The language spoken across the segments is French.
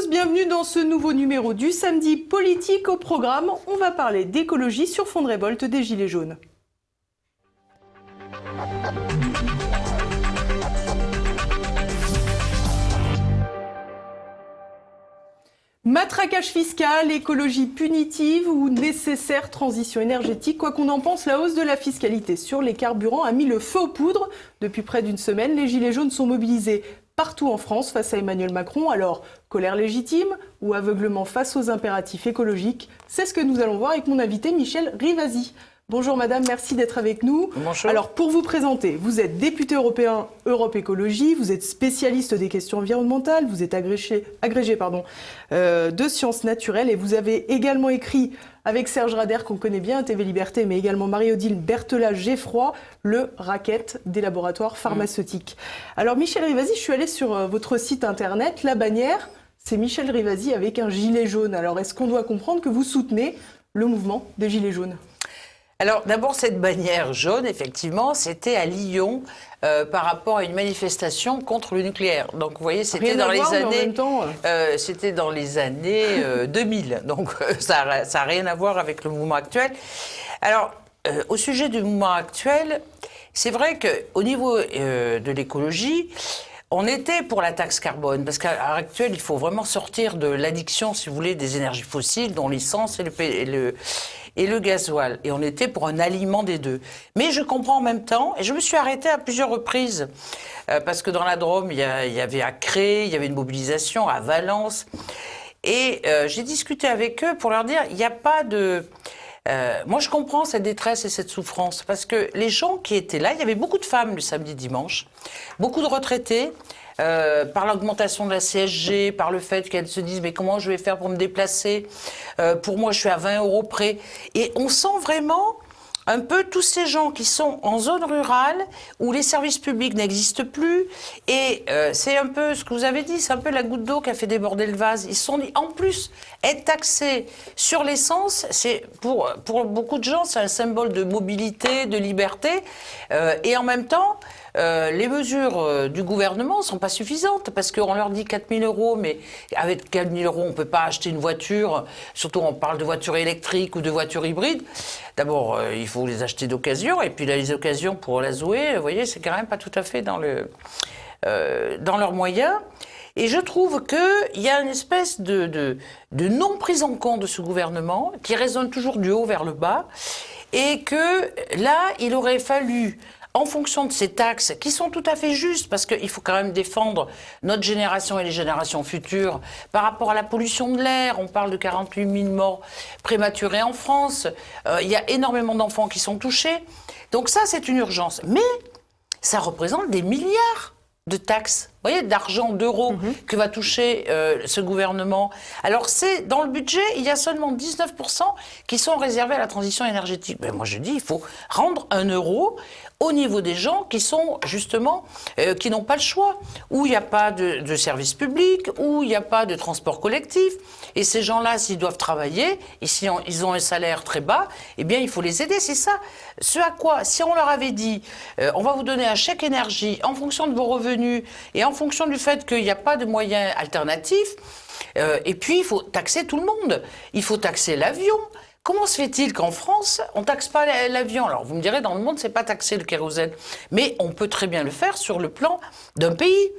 tous, bienvenue dans ce nouveau numéro du Samedi Politique. Au programme, on va parler d'écologie sur fond de révolte des Gilets jaunes. Matraquage fiscal, écologie punitive ou nécessaire transition énergétique, quoi qu'on en pense, la hausse de la fiscalité sur les carburants a mis le feu aux poudres. Depuis près d'une semaine, les Gilets jaunes sont mobilisés partout en France face à Emmanuel Macron. Alors, colère légitime ou aveuglement face aux impératifs écologiques? C'est ce que nous allons voir avec mon invité Michel Rivasi. Bonjour madame, merci d'être avec nous. Bonjour. Alors pour vous présenter, vous êtes député européen Europe Écologie, vous êtes spécialiste des questions environnementales, vous êtes agrégé de sciences naturelles et vous avez également écrit avec Serge Rader, qu'on connaît bien à TV Liberté, mais également Marie-Odile Berthelat-Geffroy, le racket des laboratoires pharmaceutiques. Alors Michel Rivasi, je suis allée sur votre site internet, la bannière, c'est Michel Rivasi avec un gilet jaune. Alors est-ce qu'on doit comprendre que vous soutenez le mouvement des Gilets jaunes ? Alors d'abord, cette bannière jaune, effectivement, c'était à Lyon par rapport à une manifestation contre le nucléaire. Donc vous voyez, c'était dans les années, c'était dans les années 2000. Donc ça n'a rien à voir avec le mouvement actuel. Alors au sujet du mouvement actuel, c'est vrai qu'au niveau de l'écologie, on était pour la taxe carbone, parce qu'à l'heure actuelle, il faut vraiment sortir de l'addiction, si vous voulez, des énergies fossiles, dont l'essence et le gasoil. Et on était pour un aliment des deux. Mais je comprends en même temps, et je me suis arrêtée à plusieurs reprises, parce que dans la Drôme, il y avait à Cré, il y avait une mobilisation à Valence. Et j'ai discuté avec eux pour leur dire, il n'y a pas de... moi, je comprends cette détresse et cette souffrance, parce que les gens qui étaient là, il y avait beaucoup de femmes le samedi-dimanche, beaucoup de retraités, par l'augmentation de la CSG, par le fait qu'elles se disent « mais comment je vais faire pour me déplacer ? Pour moi, je suis à 20 € près. » Et on sent vraiment un peu tous ces gens qui sont en zone rurale, où les services publics n'existent plus. Et c'est un peu ce que vous avez dit, c'est un peu la goutte d'eau qui a fait déborder le vase. Ils se sont dit, en plus, être taxés sur l'essence, c'est pour beaucoup de gens, c'est un symbole de mobilité, de liberté. Et en même temps, les mesures du gouvernement ne sont pas suffisantes parce qu'on leur dit 4 000 €, mais avec 4 000 € on ne peut pas acheter une voiture, surtout on parle de voitures électriques ou de voitures hybrides. D'abord, il faut les acheter d'occasion, et puis là, les occasions pour la louer, vous voyez, c'est quand même pas tout à fait dans leurs moyens. Et je trouve qu'il y a une espèce de non prise en compte de ce gouvernement qui résonne toujours du haut vers le bas, et que là, il aurait fallu, en fonction de ces taxes, qui sont tout à fait justes, parce qu'il faut quand même défendre notre génération et les générations futures par rapport à la pollution de l'air. On parle de 48 000 morts prématurées en France. Il y a énormément d'enfants qui sont touchés. Donc ça, c'est une urgence. Mais ça représente des milliards de taxes, vous voyez, d'argent, d'euros que va toucher ce gouvernement. Alors, dans le budget, il y a seulement 19% qui sont réservés à la transition énergétique. Mais moi, je dis, il faut rendre 1 euro au niveau des gens qui sont justement, qui n'ont pas le choix, où il n'y a pas de service public, où il n'y a pas de transport collectif. Et ces gens-là, s'ils doivent travailler, et si ils ont un salaire très bas, eh bien, il faut les aider. C'est ça. Ce à quoi, si on leur avait dit, on va vous donner un chèque énergie en fonction de vos revenus et en fonction du fait qu'il n'y a pas de moyens alternatifs, et puis il faut taxer tout le monde. Il faut taxer l'avion. Comment se fait-il qu'en France, on ne taxe pas l'avion? Alors, vous me direz, dans le monde, c'est pas taxé le kérosène. Mais on peut très bien le faire sur le plan d'un pays.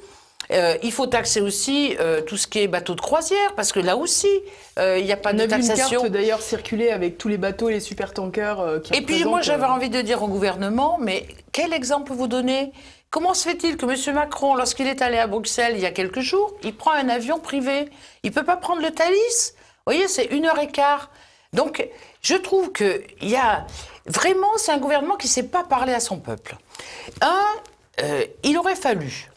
Il faut taxer aussi tout ce qui est bateau de croisière, parce que là aussi, il n'y a pas de taxation. On a vu une carte d'ailleurs circuler avec tous les bateaux et les supertankers qui Et puis moi, j'avais envie de dire au gouvernement, mais quel exemple vous donnez? Comment se fait-il que M. Macron, lorsqu'il est allé à Bruxelles il y a quelques jours, il prend un avion privé? Il ne peut pas prendre le Thalys? Vous voyez, c'est 1h15. Donc, je trouve qu'il y a... Vraiment, c'est un gouvernement qui ne sait pas parler à son peuple. Il aurait fallu,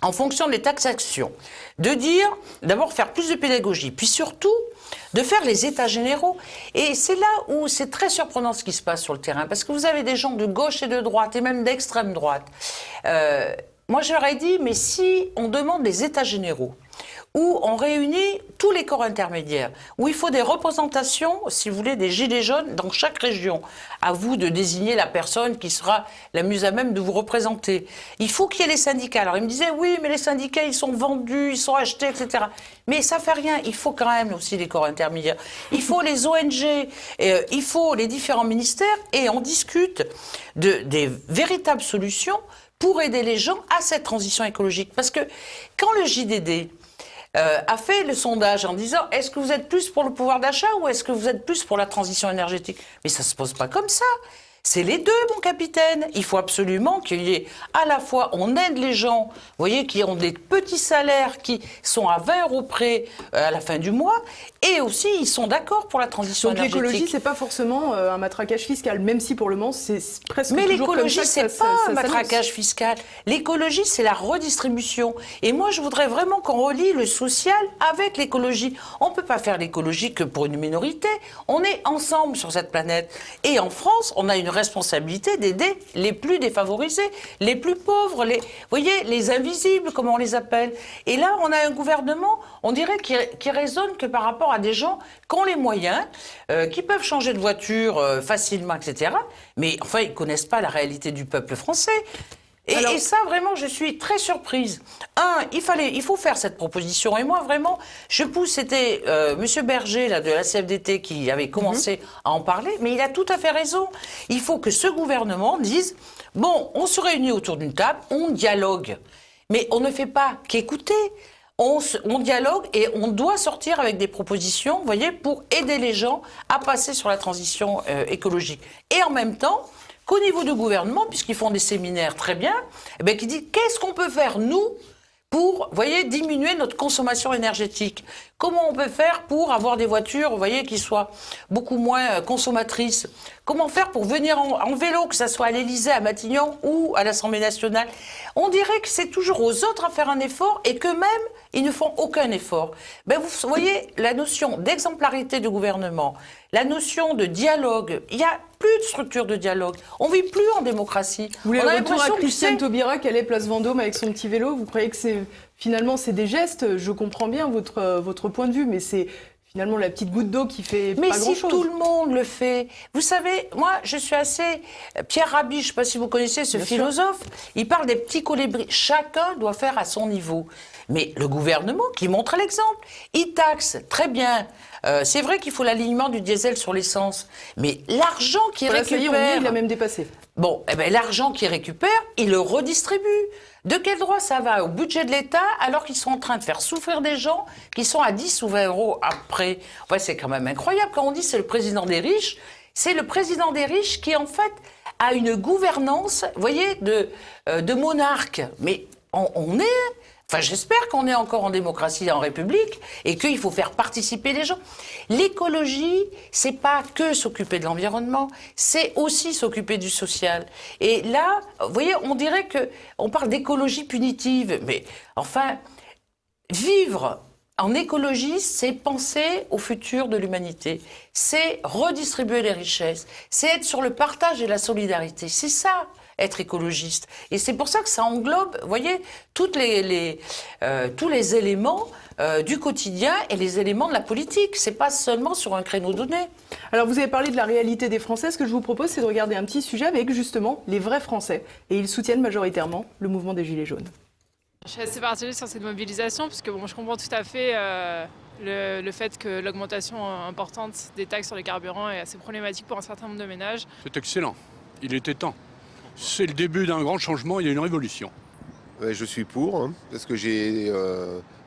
en fonction des taxations, de dire, d'abord faire plus de pédagogie, puis surtout de faire les états généraux. Et c'est là où c'est très surprenant ce qui se passe sur le terrain, parce que vous avez des gens de gauche et de droite, et même d'extrême droite. Moi, j'aurais dit, mais si on demande les états généraux, où on réunit tous les corps intermédiaires, où il faut des représentations, si vous voulez, des gilets jaunes dans chaque région. À vous de désigner la personne qui sera la mieux à même de vous représenter. Il faut qu'il y ait les syndicats. Alors, il me disait, oui, mais les syndicats, ils sont vendus, ils sont achetés, etc. Mais ça fait rien. Il faut quand même aussi les corps intermédiaires. Il faut les ONG, il faut les différents ministères, et on discute des véritables solutions pour aider les gens à cette transition écologique. Parce que quand le JDD a fait le sondage en disant est-ce que vous êtes plus pour le pouvoir d'achat ou est-ce que vous êtes plus pour la transition énergétique? Mais ça ne se pose pas comme ça. C'est les deux, mon capitaine. Il faut absolument qu'il y ait à la fois, on aide les gens, vous voyez, qui ont des petits salaires qui sont à 20 € près à la fin du mois, et aussi ils sont d'accord pour la transition énergétique. Donc l'écologie, c'est pas forcément un matraquage fiscal, même si pour le moment c'est presque mais toujours comme ça. Mais l'écologie, c'est pas un matraquage fiscal. L'écologie, c'est la redistribution. Et moi, je voudrais vraiment qu'on relie le social avec l'écologie. On peut pas faire l'écologie que pour une minorité. On est ensemble sur cette planète. Et en France, on a une responsabilité d'aider les plus défavorisés, les plus pauvres, vous voyez, les invisibles, comme on les appelle. Et là, on a un gouvernement, on dirait, qui raisonne que par rapport à des gens qui ont les moyens, qui peuvent changer de voiture facilement, etc. Mais enfin, ils ne connaissent pas la réalité du peuple français. Et ça, vraiment, je suis très surprise. Il faut faire cette proposition. Et moi, vraiment, je pousse. C'était M. Berger, là, de la CFDT, qui avait commencé à en parler. Mais il a tout à fait raison. Il faut que ce gouvernement dise, bon, on se réunit autour d'une table, on dialogue. Mais on ne fait pas qu'écouter. On dialogue et on doit sortir avec des propositions, vous voyez, pour aider les gens à passer sur la transition écologique. Et en même temps, qu'au niveau du gouvernement, puisqu'ils font des séminaires très bien, eh bien, qui dit qu'est-ce qu'on peut faire, nous, pour, vous voyez, diminuer notre consommation énergétique. Comment on peut faire pour avoir des voitures, vous voyez, qui soient beaucoup moins consommatrices? Comment faire pour venir en vélo, que ce soit à l'Élysée, à Matignon ou à l'Assemblée nationale? On dirait que c'est toujours aux autres à faire un effort et qu'eux-mêmes, ils ne font aucun effort. Ben vous voyez, la notion d'exemplarité du gouvernement, la notion de dialogue, il n'y a plus de structure de dialogue. On ne vit plus en démocratie. Vous voulez le retour à Christiane Taubira qui allait place Vendôme avec son petit vélo? Vous croyez que finalement c'est des gestes? Je comprends bien votre point de vue, mais c'est finalement la petite goutte d'eau qui fait pas grand-chose. Mais si tout le monde le fait. Vous savez, moi, je suis assez... Pierre Rabhi, je ne sais pas si vous connaissez ce philosophe, il parle des petits colibris. Chacun doit faire à son niveau. Mais le gouvernement qui montre l'exemple, il taxe, très bien. C'est vrai qu'il faut l'alignement du diesel sur l'essence. Mais l'argent qu'il récupère... il a même dépassé. Bon, eh ben, l'argent qu'il récupère, il le redistribue. De quel droit ça va au budget de l'État alors qu'ils sont en train de faire souffrir des gens qui sont à 10 ou 20 € après? Ouais, c'est quand même incroyable. Quand on dit c'est le président des riches, c'est le président des riches qui, en fait, a une gouvernance, vous voyez, de monarque. Mais on est... Enfin, j'espère qu'on est encore en démocratie et en République et qu'il faut faire participer les gens. L'écologie, c'est pas que s'occuper de l'environnement, c'est aussi s'occuper du social. Et là, vous voyez, on dirait qu'on parle d'écologie punitive. Mais enfin, vivre en écologie, c'est penser au futur de l'humanité. C'est redistribuer les richesses. C'est être sur le partage et la solidarité. C'est ça, être écologiste. Et c'est pour ça que ça englobe, vous voyez, tous les éléments du quotidien et les éléments de la politique. C'est pas seulement sur un créneau donné. Alors, vous avez parlé de la réalité des Français. Ce que je vous propose, c'est de regarder un petit sujet avec, justement, les vrais Français. Et ils soutiennent majoritairement le mouvement des Gilets jaunes. Je suis assez partagée sur cette mobilisation, puisque bon, je comprends tout à fait le fait que l'augmentation importante des taxes sur les carburants est assez problématique pour un certain nombre de ménages. C'est excellent. Il était temps. C'est le début d'un grand changement, il y a une révolution. Ouais, je suis pour, parce que j'ai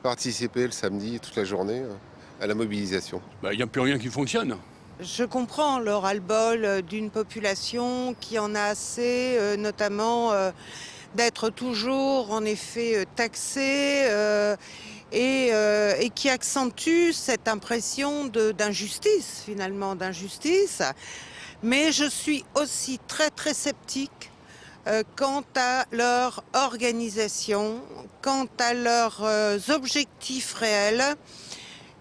participé le samedi toute la journée à la mobilisation. Il n'y a plus rien qui fonctionne. Je comprends le ras-le-bol d'une population qui en a assez, notamment d'être toujours en effet taxée et qui accentue cette impression d'injustice finalement, d'injustice. Mais je suis aussi très très sceptique quant à leur organisation, quant à leurs objectifs réels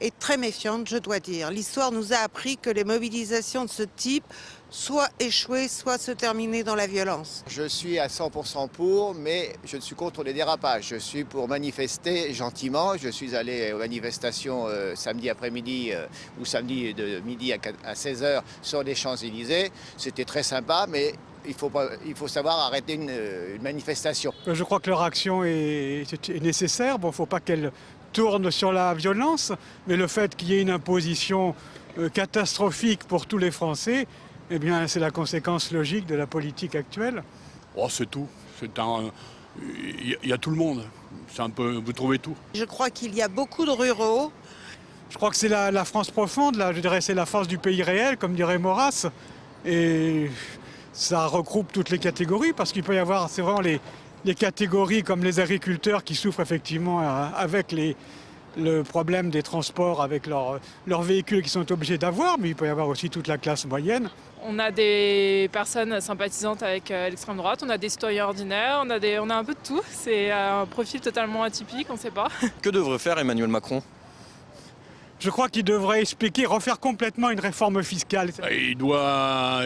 est très méfiante, je dois dire. L'histoire nous a appris que les mobilisations de ce type soit échouer, soit se terminer dans la violence. Je suis à 100% pour, mais je suis contre les dérapages. Je suis pour manifester gentiment. Je suis allé aux manifestations samedi après-midi ou samedi de midi à 16h sur les Champs-Élysées. C'était très sympa, mais il faut savoir arrêter une manifestation. Je crois que leur action est nécessaire. Bon, il ne faut pas qu'elle tourne sur la violence, mais le fait qu'il y ait une imposition catastrophique pour tous les Français, eh bien, c'est la conséquence logique de la politique actuelle. Oh, c'est tout. Il y a tout le monde. C'est un peu, vous trouvez tout. Je crois qu'il y a beaucoup de ruraux. Je crois que c'est la France profonde, là. Je dirais c'est la force du pays réel, comme dirait Maurras. Et ça regroupe toutes les catégories, parce qu'il peut y avoir, c'est vraiment les catégories comme les agriculteurs qui souffrent effectivement avec le problème des transports, avec leurs véhicules qu'ils sont obligés d'avoir, mais il peut y avoir aussi toute la classe moyenne. On a des personnes sympathisantes avec l'extrême droite, on a des citoyens ordinaires, on a un peu de tout. C'est un profil totalement atypique, on ne sait pas. Que devrait faire Emmanuel Macron ? Je crois qu'il devrait expliquer, refaire complètement une réforme fiscale. Il doit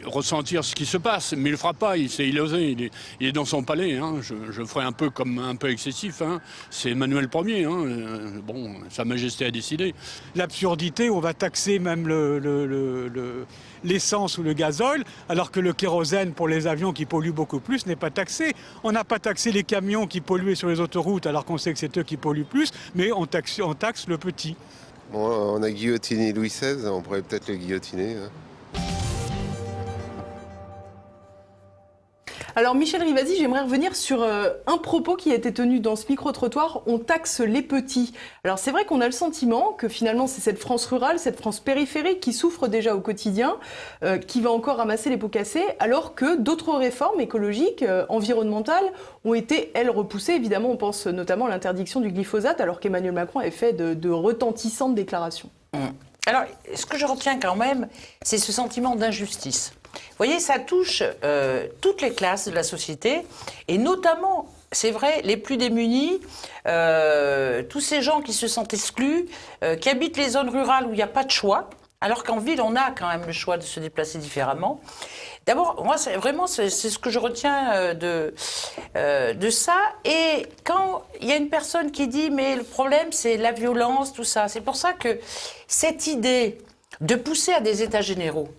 ressentir ce qui se passe, mais il ne le fera pas, il est osé, il est dans son palais. Hein. Je ferai un peu excessif, hein. C'est Emmanuel Ier, hein. Bon, Sa Majesté a décidé. L'absurdité, on va taxer même l'essence ou le gazole, alors que le kérosène pour les avions qui polluent beaucoup plus n'est pas taxé. On n'a pas taxé les camions qui polluaient sur les autoroutes, alors qu'on sait que c'est eux qui polluent plus, mais on taxe le petit. Bon, on a guillotiné Louis XVI, on pourrait peut-être le guillotiner. Hein. Alors Michel Rivasi, j'aimerais revenir sur un propos qui a été tenu dans ce micro-trottoir, on taxe les petits. Alors c'est vrai qu'on a le sentiment que finalement c'est cette France rurale, cette France périphérique qui souffre déjà au quotidien, qui va encore ramasser les pots cassés, alors que d'autres réformes écologiques, environnementales, ont été, elles, repoussées. Évidemment, on pense notamment à l'interdiction du glyphosate, alors qu'Emmanuel Macron avait fait de retentissantes déclarations. Alors, ce que je retiens quand même, c'est ce sentiment d'injustice. Vous voyez, ça touche toutes les classes de la société, et notamment, c'est vrai, les plus démunis, tous ces gens qui se sentent exclus, qui habitent les zones rurales où il n'y a pas de choix, alors qu'en ville, on a quand même le choix de se déplacer différemment. D'abord, moi, c'est ce que je retiens de ça. Et quand il y a une personne qui dit « mais le problème, c'est la violence, tout ça », c'est pour ça que cette idée de pousser à des états généraux,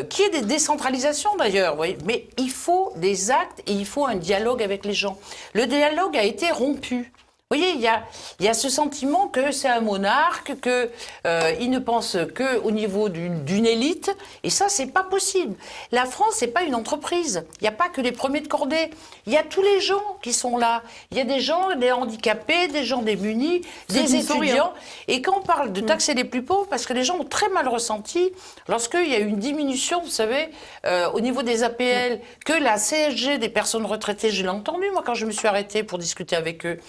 qui est des décentralisations d'ailleurs, mais il faut des actes et il faut un dialogue avec les gens. Le dialogue a été rompu. Vous voyez, il y a ce sentiment que c'est un monarque, qu'il ne pense qu'au niveau d'une élite, et ça, c'est pas possible. La France, c'est pas une entreprise. Il n'y a pas que les premiers de cordée. Il y a tous les gens qui sont là. Il y a des gens, des handicapés, des gens démunis, des étudiants. Et quand on parle de taxer les plus pauvres, parce que les gens ont très mal ressenti, lorsqu'il y a eu une diminution, vous savez, au niveau des APL, que la CSG des personnes retraitées, je l'ai entendu, moi, quand je me suis arrêtée pour discuter avec eux,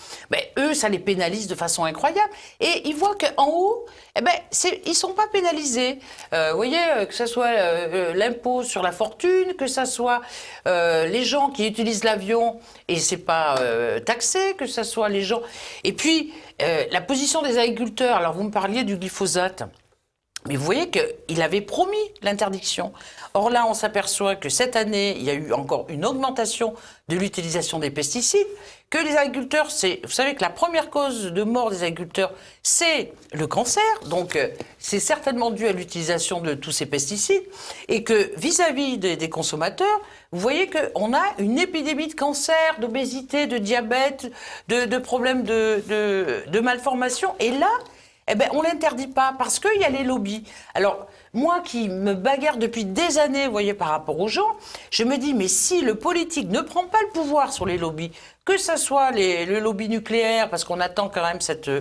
eux, ça les pénalise de façon incroyable. Et ils voient qu'en haut, ils ne sont pas pénalisés. Vous voyez, que ce soit l'impôt sur la fortune, que ce soit les gens qui utilisent l'avion et ce n'est pas taxé, que ce soit les gens... Et puis, la position des agriculteurs, alors vous me parliez du glyphosate, mais vous voyez qu'il avait promis l'interdiction. Or là, on s'aperçoit que cette année, il y a eu encore une augmentation de l'utilisation des pesticides, que les agriculteurs, vous savez que la première cause de mort des agriculteurs, c'est le cancer, donc c'est certainement dû à l'utilisation de tous ces pesticides, et que vis-à-vis des consommateurs, vous voyez qu'on a une épidémie de cancer, d'obésité, de diabète, de problèmes de malformation, et là, on ne l'interdit pas parce qu'il y a les lobbies. Alors, moi qui me bagarre depuis des années, vous voyez, par rapport aux gens, je me dis, mais si le politique ne prend pas le pouvoir sur les lobbies, que ce soit le lobby nucléaire, parce qu'on attend quand même cette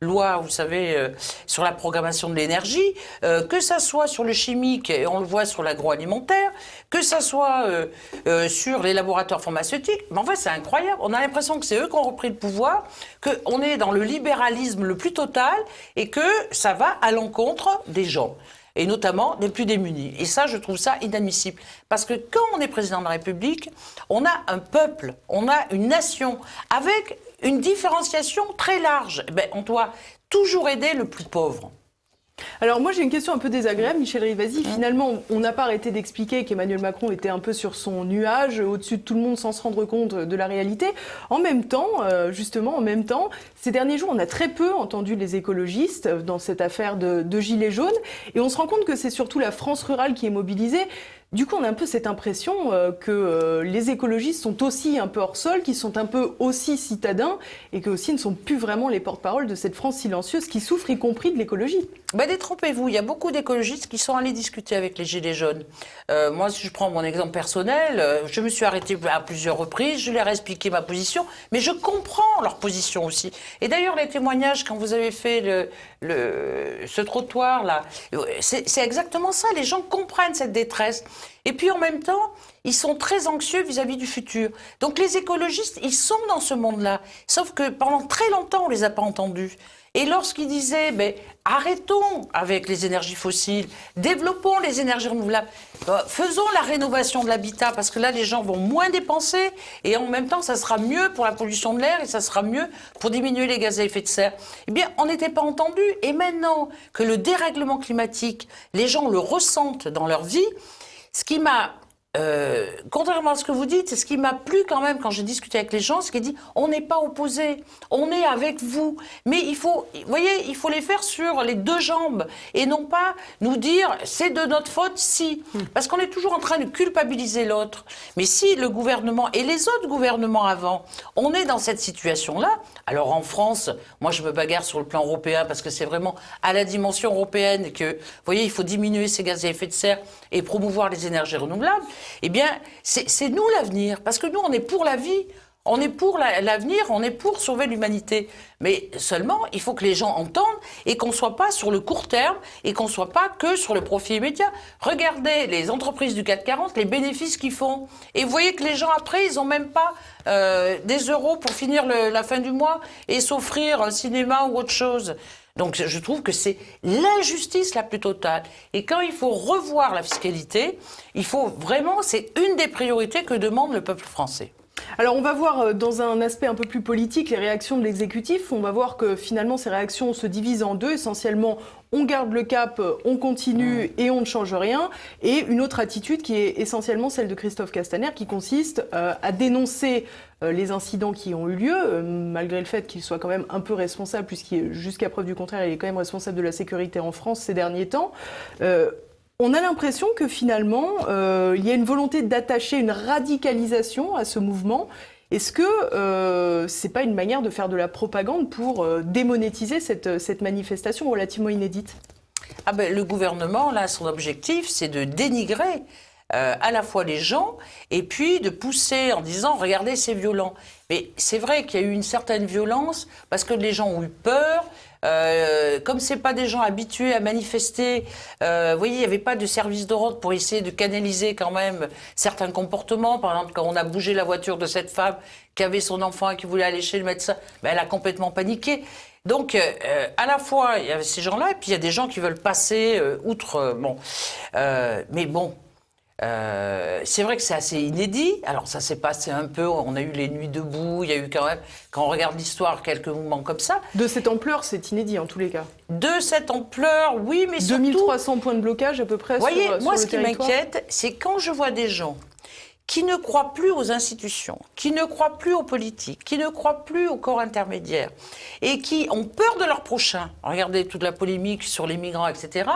loi, vous savez, sur la programmation de l'énergie, que ça soit sur le chimique, et on le voit sur l'agroalimentaire, que ça soit sur les laboratoires pharmaceutiques, mais en fait c'est incroyable, on a l'impression que c'est eux qui ont repris le pouvoir, qu'on est dans le libéralisme le plus total, et que ça va à l'encontre des gens. Et notamment des plus démunis. Et ça, je trouve ça inadmissible. Parce que quand on est président de la République, on a un peuple, on a une nation, avec une différenciation très large. On doit toujours aider le plus pauvre. Alors moi j'ai une question un peu désagréable, Michel Rivasi. Finalement, on n'a pas arrêté d'expliquer qu'Emmanuel Macron était un peu sur son nuage, au-dessus de tout le monde sans se rendre compte de la réalité. En même temps, ces derniers jours, on a très peu entendu les écologistes dans cette affaire de gilets jaunes. Et on se rend compte que c'est surtout la France rurale qui est mobilisée. Du coup, on a un peu cette impression que les écologistes sont aussi un peu hors sol, qu'ils sont un peu aussi citadins et qu'eux aussi ne sont plus vraiment les porte-parole de cette France silencieuse qui souffre, y compris de l'écologie. Détrompez-vous, il y a beaucoup d'écologistes qui sont allés discuter avec les Gilets jaunes. Moi, si je prends mon exemple personnel, je me suis arrêtée à plusieurs reprises, je leur ai expliqué ma position, mais je comprends leur position aussi. Et d'ailleurs, les témoignages, quand vous avez fait ce trottoir-là, c'est exactement ça, les gens comprennent cette détresse. Et puis en même temps, ils sont très anxieux vis-à-vis du futur. Donc les écologistes, ils sont dans ce monde-là. Sauf que pendant très longtemps, on ne les a pas entendus. Et lorsqu'ils disaient, arrêtons avec les énergies fossiles, développons les énergies renouvelables, faisons la rénovation de l'habitat, parce que là, les gens vont moins dépenser, et en même temps, ça sera mieux pour la pollution de l'air, et ça sera mieux pour diminuer les gaz à effet de serre. Eh bien, on n'était pas entendus. Et maintenant que le dérèglement climatique, les gens le ressentent dans leur vie, ce qui m'a, contrairement à ce que vous dites, c'est ce qui m'a plu quand même quand j'ai discuté avec les gens, ce qui dit on n'est pas opposés, on est avec vous. Mais il faut, vous voyez, il faut les faire sur les deux jambes et non pas nous dire c'est de notre faute si. Parce qu'on est toujours en train de culpabiliser l'autre. Mais si le gouvernement et les autres gouvernements avant, on est dans cette situation-là, alors en France, moi je me bagarre sur le plan européen parce que c'est vraiment à la dimension européenne que, vous voyez, il faut diminuer ces gaz à effet de serre et promouvoir les énergies renouvelables. Eh bien, c'est nous l'avenir, parce que nous, on est pour la vie, on est pour l'avenir, on est pour sauver l'humanité. Mais seulement, il faut que les gens entendent et qu'on ne soit pas sur le court terme et qu'on ne soit pas que sur le profit immédiat. Regardez les entreprises du CAC 40, les bénéfices qu'ils font. Et vous voyez que les gens, après, ils n'ont même pas des euros pour finir la fin du mois et s'offrir un cinéma ou autre chose. Donc je trouve que c'est l'injustice la plus totale. Et quand il faut revoir la fiscalité, il faut vraiment, c'est une des priorités que demande le peuple français. Alors on va voir dans un aspect un peu plus politique les réactions de l'exécutif. On va voir que finalement ces réactions se divisent en deux. Essentiellement, on garde le cap, on continue et on ne change rien. Et une autre attitude qui est essentiellement celle de Christophe Castaner, qui consiste à dénoncer les incidents qui ont eu lieu, malgré le fait qu'il soit quand même un peu responsable, jusqu'à preuve du contraire, il est quand même responsable de la sécurité en France ces derniers temps. On a l'impression que finalement, il y a une volonté d'attacher une radicalisation à ce mouvement. Est-ce que c'est pas une manière de faire de la propagande pour démonétiser cette manifestation relativement inédite ? Le gouvernement, là, son objectif, c'est de dénigrer à la fois les gens et puis de pousser en disant « regardez, c'est violent ». Mais c'est vrai qu'il y a eu une certaine violence parce que les gens ont eu peur. Comme c'est pas des gens habitués à manifester, vous voyez, il n'y avait pas de service d'ordre pour essayer de canaliser quand même certains comportements. Par exemple, quand on a bougé la voiture de cette femme qui avait son enfant et qui voulait aller chez le médecin, elle a complètement paniqué. Donc, à la fois, il y avait ces gens-là, et puis il y a des gens qui veulent passer outre. Mais bon. C'est vrai que c'est assez inédit. Alors ça s'est passé un peu, on a eu les nuits debout, il y a eu quand même, quand on regarde l'histoire, quelques mouvements comme ça. De cette ampleur, c'est inédit en tous les cas. De cette ampleur, oui, mais surtout... 2300 points de blocage à peu près sur le territoire. Moi, ce qui m'inquiète, c'est quand je vois des gens qui ne croient plus aux institutions, qui ne croient plus aux politiques, qui ne croient plus au corps intermédiaire et qui ont peur de leur prochain. Regardez toute la polémique sur les migrants, etc.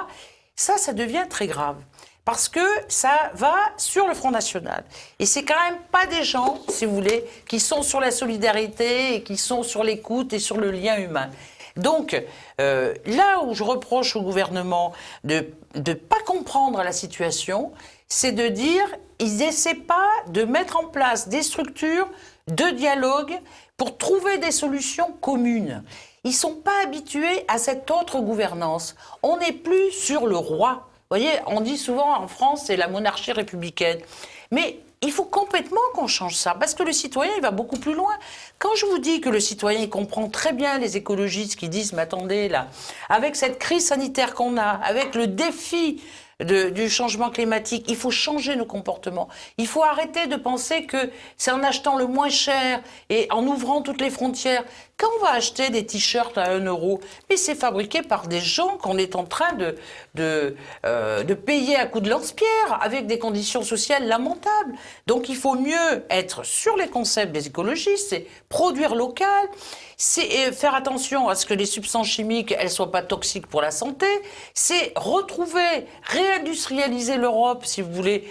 Ça devient très grave. Parce que ça va sur le Front National. Et c'est quand même pas des gens, si vous voulez, qui sont sur la solidarité et qui sont sur l'écoute et sur le lien humain. Donc, là où je reproche au gouvernement de ne pas comprendre la situation, c'est de dire ils n'essaient pas de mettre en place des structures de dialogue pour trouver des solutions communes. Ils ne sont pas habitués à cette autre gouvernance. On n'est plus sur le roi. Vous voyez, on dit souvent en France, c'est la monarchie républicaine. Mais il faut complètement qu'on change ça, parce que le citoyen, il va beaucoup plus loin. Quand je vous dis que le citoyen, il comprend très bien les écologistes qui disent, mais attendez, là, avec cette crise sanitaire qu'on a, avec le défi du changement climatique, il faut changer nos comportements. Il faut arrêter de penser que c'est en achetant le moins cher et en ouvrant toutes les frontières Quand on va acheter des t-shirts à 1 €, mais c'est fabriqué par des gens qu'on est en train de payer à coups de lance-pierre, avec des conditions sociales lamentables. Donc il faut mieux être sur les concepts des écologistes, c'est produire local, c'est faire attention à ce que les substances chimiques, elles soient pas toxiques pour la santé, c'est retrouver, réindustrialiser l'Europe, si vous voulez,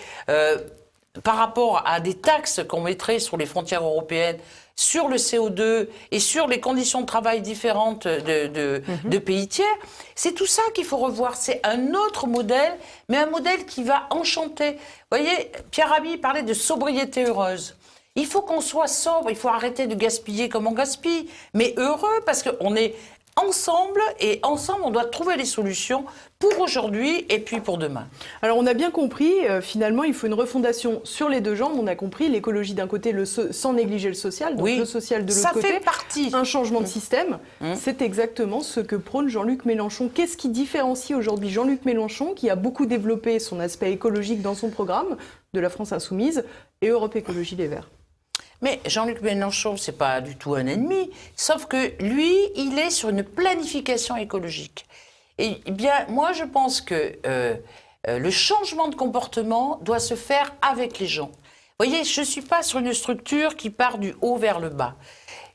par rapport à des taxes qu'on mettrait sur les frontières européennes, sur le CO2 et sur les conditions de travail différentes de pays tiers. C'est tout ça qu'il faut revoir. C'est un autre modèle, mais un modèle qui va enchanter. Vous voyez, Pierre Rabhi parlait de sobriété heureuse. Il faut qu'on soit sobre, il faut arrêter de gaspiller comme on gaspille, mais heureux parce qu'on est ensemble et ensemble on doit trouver les solutions pour aujourd'hui et puis pour demain. Alors on a bien compris, finalement il faut une refondation sur les deux jambes, on a compris l'écologie d'un côté sans négliger le social, donc oui, le social de l'autre côté, ça fait partie. Un changement de système, c'est exactement ce que prône Jean-Luc Mélenchon. Qu'est-ce qui différencie aujourd'hui Jean-Luc Mélenchon, qui a beaucoup développé son aspect écologique dans son programme de la France Insoumise, et Europe Écologie Les Verts? Mais Jean-Luc Mélenchon, c'est pas du tout un ennemi, sauf que lui, il est sur une planification écologique. Et bien, moi, je pense que le changement de comportement doit se faire avec les gens. Vous voyez, je ne suis pas sur une structure qui part du haut vers le bas.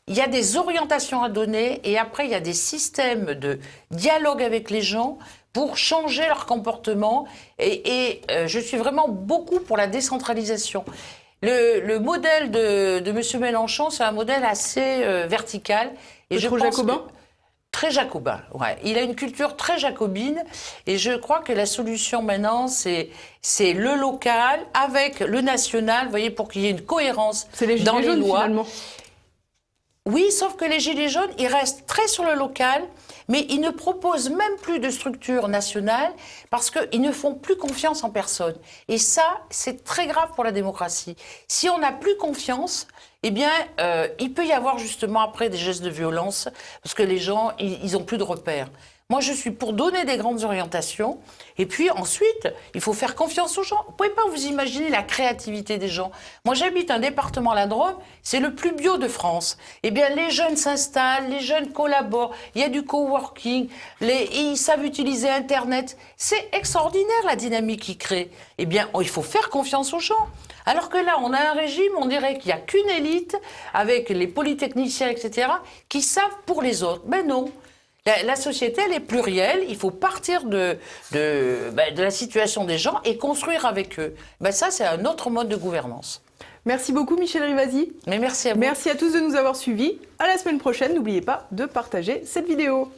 Il y a des orientations à donner et après, il y a des systèmes de dialogue avec les gens pour changer leur comportement. Et je suis vraiment beaucoup pour la décentralisation. Le modèle de M. Mélenchon, c'est un modèle assez vertical. Et trop jacobin ? Très jacobin, ouais. Il a une culture très jacobine. Et je crois que la solution maintenant, c'est le local avec le national, vous voyez, pour qu'il y ait une cohérence dans les lois. Finalement. Oui, sauf que les Gilets jaunes, ils restent très sur le local, mais ils ne proposent même plus de structure nationale parce qu'ils ne font plus confiance en personne. Et ça, c'est très grave pour la démocratie. Si on n'a plus confiance, eh bien, il peut y avoir justement après des gestes de violence parce que les gens, ils n'ont plus de repères. Moi, je suis pour donner des grandes orientations. Et puis ensuite, il faut faire confiance aux gens. Vous ne pouvez pas vous imaginer la créativité des gens. Moi, j'habite un département, la Drôme, c'est le plus bio de France. Eh bien, les jeunes s'installent, les jeunes collaborent. Il y a du coworking, ils savent utiliser Internet. C'est extraordinaire la dynamique qu'ils créent. Eh bien, il faut faire confiance aux gens. Alors que là, on a un régime, on dirait qu'il n'y a qu'une élite, avec les polytechniciens, etc., qui savent pour les autres. Mais non. La société, elle est plurielle. Il faut partir de la situation des gens et construire avec eux. Ça, c'est un autre mode de gouvernance. Merci beaucoup, Michel Rivasi. Mais merci à vous. Merci à tous de nous avoir suivis. À la semaine prochaine. N'oubliez pas de partager cette vidéo.